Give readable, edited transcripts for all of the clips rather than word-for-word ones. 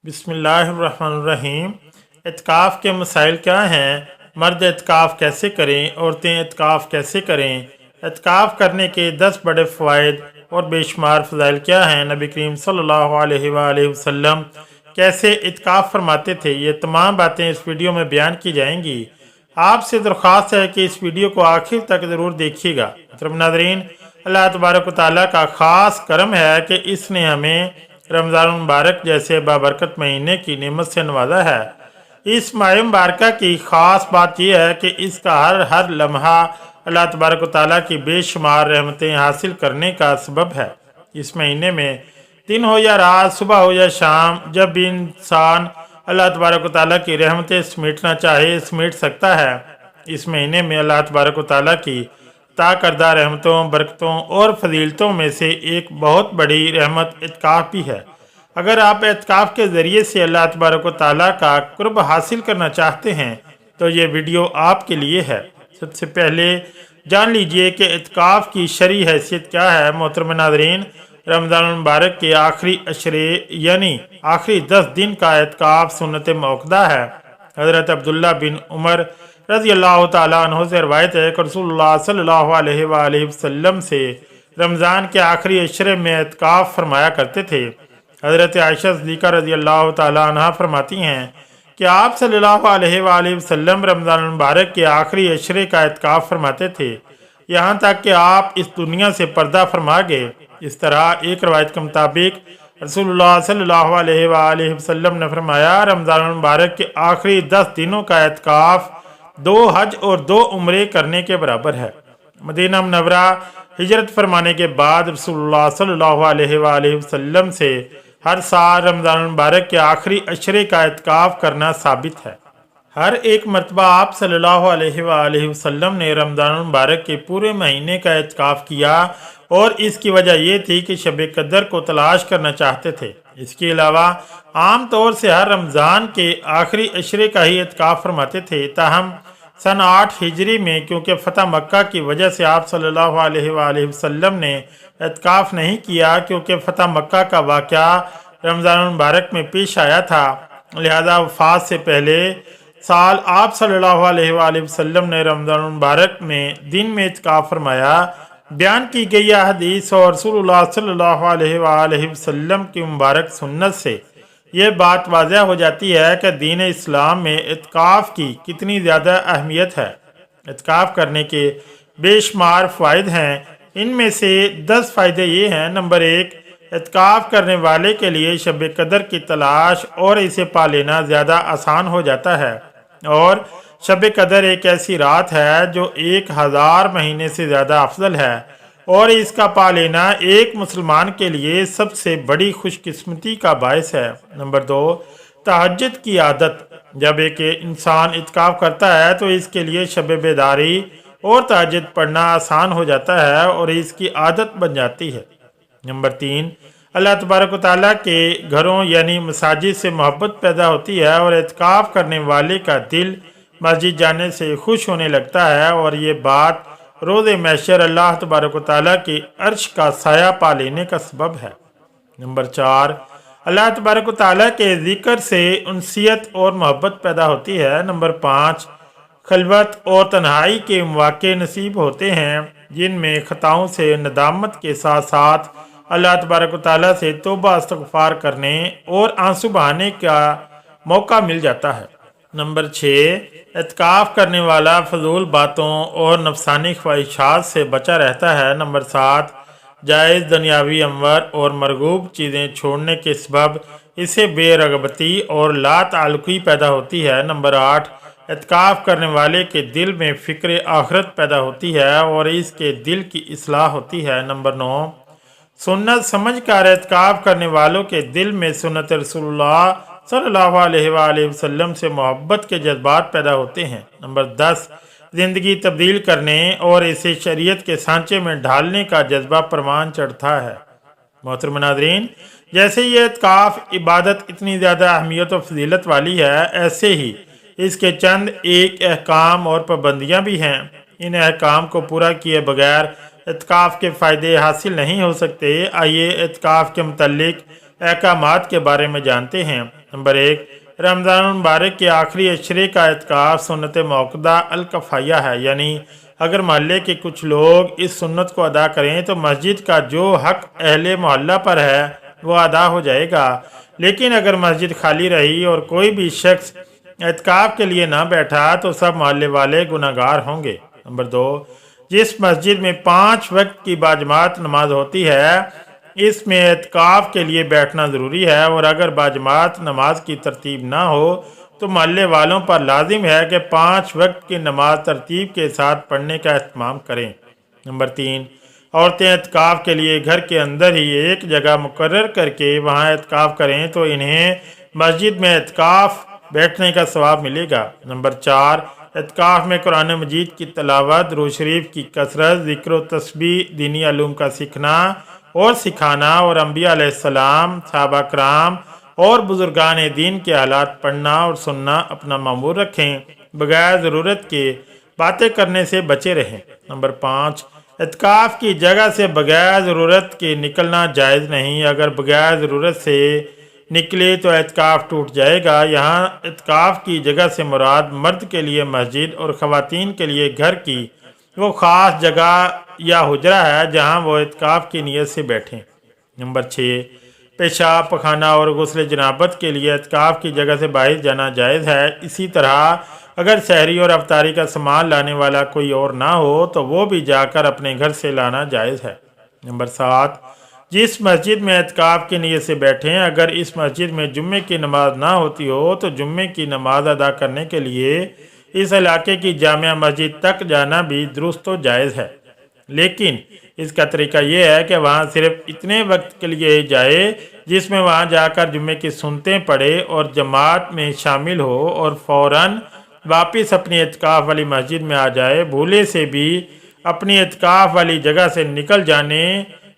बिस्मिल्लाहिर्रहमानिर्रहीम। एतकाफ़ के मसाइल क्या हैं? मर्द एतकाफ़ कैसे करें? औरतें एतकाफ़ कैसे करें? एतकाफ़ करने के 10 बड़े फ़वाइद और बेशुमार फ़ज़ाइल क्या हैं? नबी करीम सल्लल्लाहु अलैहि वसल्लम कैसे एतकाफ़ फरमाते थे? ये तमाम बातें इस वीडियो में बयान की जाएंगी। आपसे दरख्वास्त है कि इस वीडियो को आखिर तक ज़रूर देखिएगा। मोहतरम नाज़रीन, अल्लाह तबारक व तआला का ख़ास करम है कि इसने हमें रमज़ान मुबारक जैसे बाबरकत महीने की नेमत से नवाजा है। इस माह मुबारक की ख़ास बात यह है कि इसका हर लम्हा अल्लाह तबारक व तआला की बेशुमार रहमतें हासिल करने का सबब है। इस महीने में दिन हो या रात, सुबह हो या शाम, जब भी इंसान अल्लाह तबारक व तआला की रहमतें समेटना चाहे समेट सकता है। इस महीने में अल्लाह तबारक व तआला की अता करदा रहमतों, बरकतों और फजीलतों में से एक बहुत बड़ी रहमत एतकाफ़ भी है। अगर आप एतकाफ़ के ज़रिए से अल्लाह तबारक व तआला का कुर्ब हासिल करना चाहते हैं तो ये वीडियो आपके लिए है। सबसे पहले जान लीजिए कि एतकाफ़ की शरई हैसियत क्या है। मोहतरम नाज़रीन, रमज़ान मुबारक के आखिरी अशरे यानी आखिरी 10 दिन का एतकाफ़ सुन्नत मौक़दा है। हज़रत अब्दुल्ला बिन उमर रज़ी अल्लाह तआला अन्हु से रवायत है कि रसूलुल्लाह सल्लल्लाहु अलैहि वसल्लम से रमज़ान के आखिरी अशरे में एतकाफ़ फरमाया करते थे। हज़रत आयशा सिद्दीक़ा रज़ी अल्लाह तआला अन्हा फरमाती हैं कि आप सल्लल्लाहु अलैहि वसल्लम रमज़ान मुबारक के आखिरी अशरे का एतकाफ़ फरमाते थे, यहाँ तक कि आप इस दुनिया से पर्दा फरमा गए। इस तरह एक रवायत के मुताबिक रसूलुल्लाह सल्लल्लाहु अलैहि वसल्लम ने फरमाया, रमज़ान मुबारक के आखिरी 10 दिनों का एतकाफ़ 2 हज और 2 उम्रे करने के बराबर है। मदीना मुनव्वरा हिजरत फरमाने के बाद रसूलुल्लाह सल्लल्लाहु अलैहि वसल्लम से हर साल रमज़ान मुबारक के आखिरी अशरे का एतकाफ़ करना साबित है। हर एक मरतबा आप सल्लल्लाहु अलैहि वसल्लम ने रमज़ान मुबारक के पूरे महीने का एतकाफ़ किया और इसकी वजह यह थी कि शब कदर को तलाश करना चाहते थे। इसके अलावा आम तौर से हर रमज़ान के आखिरी अशरे का ही एतकाफ़ फरमाते थे। ताहम सन 8 हिजरी में क्योंकि फ़तह मक्का की वजह से आप सल्लल्लाहु अलैहि वसल्लम ने एतकाफ़ नहीं किया, क्योंकि फ़तह मक्का का वाक़या रमज़ान मुबारक में पेश आया था। लिहाजा वफ़ात से पहले साल आप सल्लल्लाहु अलैहि वसल्लम ने रमज़ान मुबारक में दिन में एतकाफ़ फरमाया। बयान की गई हदीस और रसूलुल्लाह सल्लल्लाहु अलैहि वसल्लम की मुबारक सुन्नत से ये बात वाज़ह हो जाती है कि दीन इस्लाम में एतकाफ़ की कितनी ज़्यादा अहमियत है। एतकाफ़ करने के बेशुमार फ़ायदे हैं। इनमें से 10 फ़ायदे ये हैं। नंबर 1, एतकाफ़ करने वाले के लिए शब कदर की तलाश और इसे पा लेना ज़्यादा आसान हो जाता है। और शब कदर एक ऐसी रात है जो 1000 महीने से ज़्यादा अफजल है और इसका पा लेना एक मुसलमान के लिए सबसे बड़ी खुशकिस्मती का बायस है। नंबर 2, तहज्जुद की आदत। जब एक इंसान इत्काफ़ करता है तो इसके लिए शब बेदारी और तहज्जुद पढ़ना आसान हो जाता है और इसकी आदत बन जाती है। नंबर 3, अल्लाह तबारक व तआला के घरों यानी मसाजिद से मोहब्बत पैदा होती है और इत्काफ़ करने वाले का दिल मस्जिद जाने से खुश होने लगता है और ये बात रोज़े महशर अल्लाह तबारक व तआला के अर्श का साया पा लेने का सबब है। नंबर 4, अल्लाह तबारक व तआला के ज़िक्र से उनसियत और मोहब्बत पैदा होती है। नंबर 5, खलवत और तन्हाई के मौके नसीब होते हैं जिनमें ख़ताओं से नदामत के साथ साथ अल्लाह तबारक व तआला से तौबा इस्तग़फ़ार करने और आंसू बहाने का मौका मिल जाता है। नंबर 6, एतकाफ़ करने वाला फजूल बातों और नफसानी ख्वाहिशात से बचा रहता है। नंबर 7, जायज़ दुनियावी अमवर और मरगूब चीज़ें छोड़ने के सबब इसे बेरगबती और लाताल्लुक़ी पैदा होती है। नंबर 8, एतकाफ़ करने वाले के दिल में फ़िक्र आखिरत पैदा होती है और इसके दिल की इस्लाह होती है। नंबर 9, सुन्नत समझ कर एतकाफ़ करने वालों के दिल में सुन्नत रसूलुल्लाह सल्लल्लाहु अलैहि वसल्लम से मोहब्बत के जज्बात पैदा होते हैं। नंबर 10, ज़िंदगी तब्दील करने और इसे शरीयत के सांचे में ढालने का जज्बा परवान चढ़ता है। मोहतरम नाज़रीन, जैसे ये एतकाफ़ इबादत इतनी ज़्यादा अहमियत और फजीलत वाली है, ऐसे ही इसके चंद एक अहकाम और पाबंदियाँ भी हैं। इन अहकाम को पूरा किए बगैर एतकाफ़ के फ़ायदे हासिल नहीं हो सकते। आइए एतकाफ़ के मुतल्लिक़ अहकामात के बारे में जानते हैं। नंबर 1, रमज़ान मुबारक के आखिरी अशरे का एतकाफ़ सुन्नत मौक़ूदा अल-कफ़ाया है, यानी अगर मोहल्ले के कुछ लोग इस सुन्नत को अदा करें तो मस्जिद का जो हक अहले मोहल्ला पर है वो अदा हो जाएगा। लेकिन अगर मस्जिद खाली रही और कोई भी शख्स एतकाफ़ के लिए ना बैठा तो सब मोहल्ले वाले गुनाहगार होंगे। नंबर 2, जिस मस्जिद में 5 वक्त की बाजमात नमाज होती है इसमें एतकाफ़ के लिए बैठना ज़रूरी है, और अगर बाजमात नमाज की तरतीब ना हो तो मोहल्ले वालों पर लाजिम है कि 5 वक्त की नमाज तरतीब के साथ पढ़ने का एहतमाम करें। नंबर 3, औरतें एतकाफ़ के लिए घर के अंदर ही एक जगह मुकर्रर करके वहाँ एतकाफ़ करें तो इन्हें मस्जिद में एतकाफ़ बैठने का सवाब मिलेगा। नंबर 4, एतकाफ़ में कुरान मजीद की तलावत, दुरूद शरीफ की कसरत, ज़िक्र व तस्बीह, दीनी अलूम का सीखना और सिखाना और अम्बिया अलैहिस्सलाम, सहाबा कराम और बुजुर्गान दीन के हालात पढ़ना और सुनना अपना मामूल रखें। बगैर ज़रूरत के बातें करने से बचे रहें। नंबर 5, एतकाफ़ की जगह से बगैर ज़रूरत के निकलना जायज़ नहीं। अगर बगैर ज़रूरत से निकले तो एतकाफ़ टूट जाएगा। यहाँ एतकाफ़ की जगह से मुराद मर्द के लिए मस्जिद और ख़वातीन के लिए घर की वो ख़ास जगह या हुजरा है जहाँ वो एतकाफ़ की नीयत से बैठें। नंबर 6, पेशाब, पखाना और गुस्ल जनाबत के लिए एतकाफ़ की जगह से बाहर जाना जायज़ है। इसी तरह अगर सहरी और अफ्तारी का सामान लाने वाला कोई और ना हो तो वो भी जाकर अपने घर से लाना जायज़ है। नंबर 7, जिस मस्जिद में एतकाफ़ की नीयत से बैठें अगर इस मस्जिद में जुम्मे की नमाज ना होती हो तो जुम्मे की नमाज अदा करने के लिए इस इलाके की जामिया मस्जिद तक जाना भी दुरुस्त व जायज़ है। लेकिन इसका तरीका यह है कि वहाँ सिर्फ इतने वक्त के लिए जाए जिसमें वहाँ जाकर जुम्मे की सुन्नतें पढ़े और जमात में शामिल हो और फ़ौरन वापस अपनी एतकाफ़ वाली मस्जिद में आ जाए। भूले से भी अपनी एतकाफ़ वाली जगह से निकल जाने,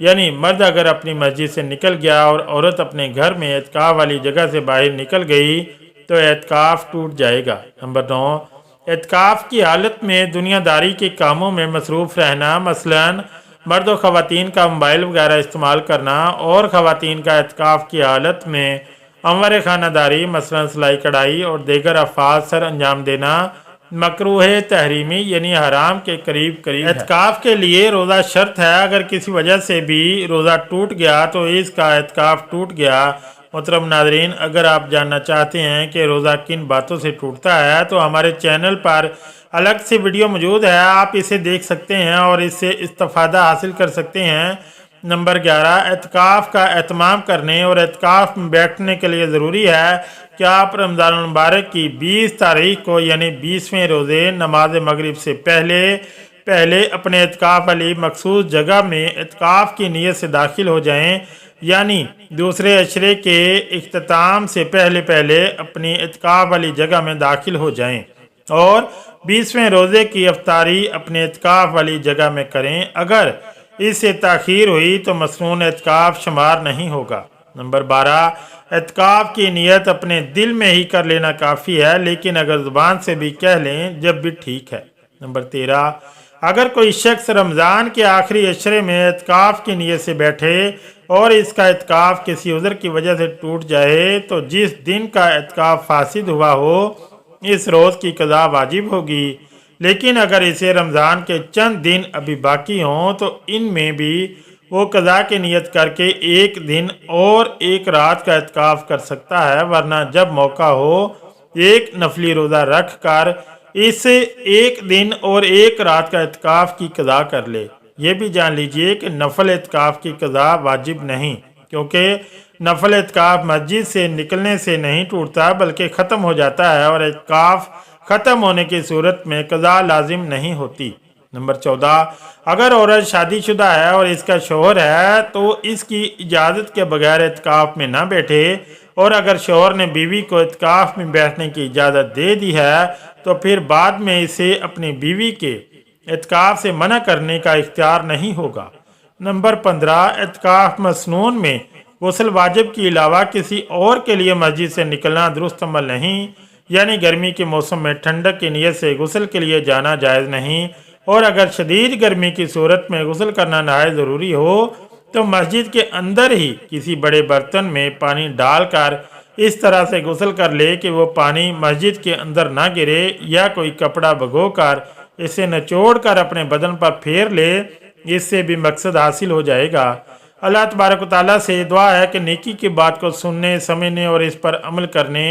यानी मर्द अगर अपनी मस्जिद से निकल गया और औरत अपने घर में एतकाफ़ वाली जगह से बाहर निकल गई तो एतकाफ़ टूट जाएगा। नंबर 9, एतकाफ़ की हालत में दुनियादारी के कामों में मसरूफ़ रहना, मसलन मर्द और ख़वातीन का मोबाइल वगैरह इस्तेमाल करना और ख़वातीन का एतकाफ़ की हालत में अमर खानादारी मसलन सिलाई कढ़ाई और दीगर अफ़ाल सर अंजाम देना मकरूह तहरीमी यानी हराम के करीब करीब। एतकाफ़ के लिए रोज़ा शर्त है। अगर किसी वजह से भी रोज़ा टूट गया तो इसका एतकाफ़ टूट गया। मोहतरम नाज़रीन, अगर आप जानना चाहते हैं कि रोज़ा किन बातों से टूटता है तो हमारे चैनल पर अलग से वीडियो मौजूद है, आप इसे देख सकते हैं और इससे इस्तिफ़ादा हासिल कर सकते हैं। नंबर 11, एतकाफ़ का एहतमाम करने और एतकाफ़ में बैठने के लिए ज़रूरी है कि आप रमज़ान मुबारक की 20 तारीख को यानी 20वें रोज़े नमाज मगरिब से पहले अपने एतकाफ़ वाली मखसूस जगह में एतकाफ़ की नीयत से दाखिल हो जाएं, यानी दूसरे अशरे के इख्तिताम से पहले अपनी एतकाफ़ वाली जगह में दाखिल हो जाएं और 20वें रोज़े की अफ्तारी अपने एतकाफ़ वाली जगह में करें। अगर इससे ताख़ीर हुई तो मसनून एतकाफ़ शुमार नहीं होगा। नंबर 12, एतकाफ़ की नीयत अपने दिल में ही कर लेना काफ़ी है, लेकिन अगर ज़ुबान से भी कह लें जब भी ठीक है। नंबर 13, अगर कोई शख्स रमज़ान के आखिरी अशरे में एतकाफ़ की नीयत से बैठे और इसका एतकाफ़ किसी उज़र की वजह से टूट जाए तो जिस दिन का एतकाफ़ फासिद हुआ हो इस रोज़ की क़ज़ा वाजिब होगी। लेकिन अगर इसे रमज़ान के चंद दिन अभी बाकी हों तो इनमें भी वो क़ज़ा की नीयत करके एक दिन और एक रात का एतकाफ़ कर सकता है, वरना जब मौका हो एक नफली रोज़ा रख कर इस एक दिन और एक रात का एतकाफ़ की क़ज़ा कर ले। ये भी जान लीजिए कि नफल एतकाफ़ की क़ज़ा वाजिब नहीं, क्योंकि नफल एतकाफ़ मस्जिद से निकलने से नहीं टूटता बल्कि ख़त्म हो जाता है और एतकाफ़ ख़त्म होने की सूरत में क़ज़ा लाजिम नहीं होती। नंबर 14, अगर औरत शादीशुदा है और इसका शौहर है तो इसकी इजाज़त के बगैर एतकाफ़ में ना बैठे, और अगर शौहर ने बीवी को एतकाफ़ में बैठने की इजाज़त दे दी है तो फिर बाद में इसे अपनी बीवी के एतकाफ़ से मना करने का इख्तियार नहीं होगा। नंबर 15, एतकाफ़ मसनून में गुस्ल वाजिब के अलावा किसी और के लिए मस्जिद से निकलना दुरुस्त अमल नहीं, यानी गर्मी के मौसम में ठंडक की नीयत से गुस्ल के लिए जाना जायज़ नहीं, और अगर शदीद गर्मी की सूरत में गुस्ल करना नहायत ज़रूरी हो तो मस्जिद के अंदर ही किसी बड़े बर्तन में पानी डालकर اس طرح سے غسل کر لے کہ وہ پانی مسجد کے اندر نہ گرے، یا کوئی کپڑا بھگو کر اسے نچوڑ کر اپنے بدن پر پھیر لے، اس سے بھی مقصد حاصل ہو جائے گا۔ اللہ تبارک و تعالیٰ سے دعا ہے کہ نیکی کی بات کو سننے، سمجھنے اور اس پر عمل کرنے،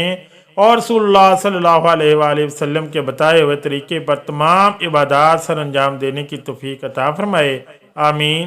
اور رسول اللہ صلی اللہ علیہ وآلہ وسلم کے بتائے ہوئے طریقے پر تمام عبادات سر انجام دینے کی توفیق عطا فرمائے، آمین۔